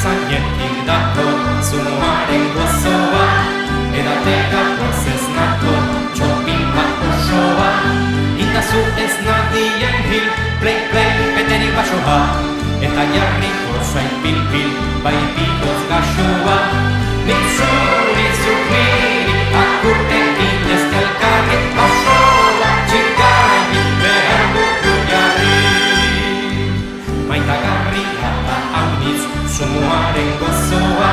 zainetik dato zumoaren gozoa, edatera prozez nato txopin bat osoa, indazu ez nadien hil, play, beteri basoa, eta jarriko zain pil, bai bigoz gaxoa, nitzuk niri, akurtekin ez elkarri, basoa txikarri, behar dugu jarri. Maitagarria da haunitz, zumuaren gozoa,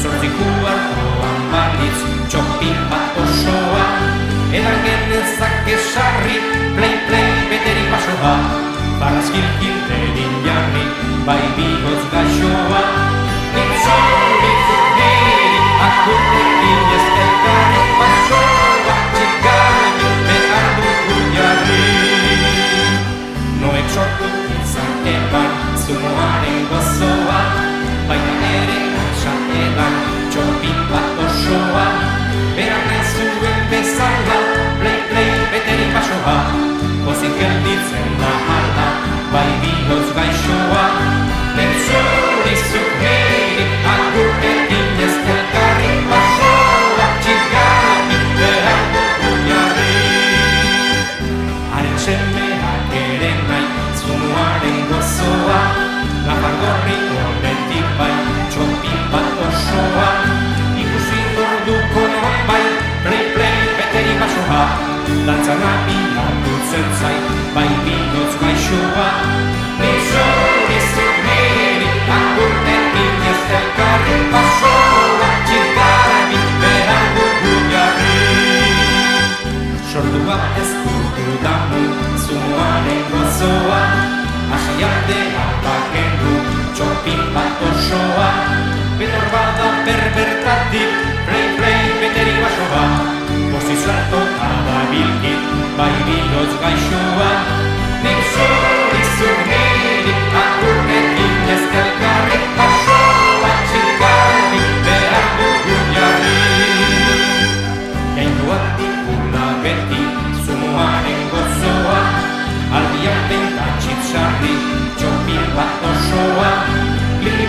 zortziko artoan balitz, txopin bat osoa, edan genezak esarri, play, beteri basoa, barazkilkin erin jarri, bai bigoz gaxoa, nitzuk niri, akurtekin ez elkarri, basoa txikarri, behar dugu jarri. Noek sortu izan eban, zumuaren gozoa, baina ere atxa edan, txopin bat osoa, berak ez zuen bezala, play, beteri basoa, pozik gelditzen da hala, bai bigoz gaixoa, nitzuk niri, akurtekin ez elkarri, basoa txikarri, behar dugu jarri. Haren semeak ere nahi, zumuaren gozoa, Nafargorri horretik bai, txopin bat osoa, ikusi orduko non bai, play, beteri basoa, dantzan abiatutzen zai, bai bigoz gaixoa, nitzuk niri, akurtekin ez elkarri, basoa txikarri, behar dugu jarri. Sortua ez dugu damu, zumuaren gozoa, asialdea bakendu, txopin bat osoa, betor bada berbertatik, play, beteri basoa, posizioarto da bilkit, bai bigoz gaixoa, nitzuk niri, akurtekin ez elkarri, basoa txikarri, behar dugu jarri. Gainduak dikula beti, zumuaren gozoa, aldian bentatxit sarri, txopin bat osoa, pil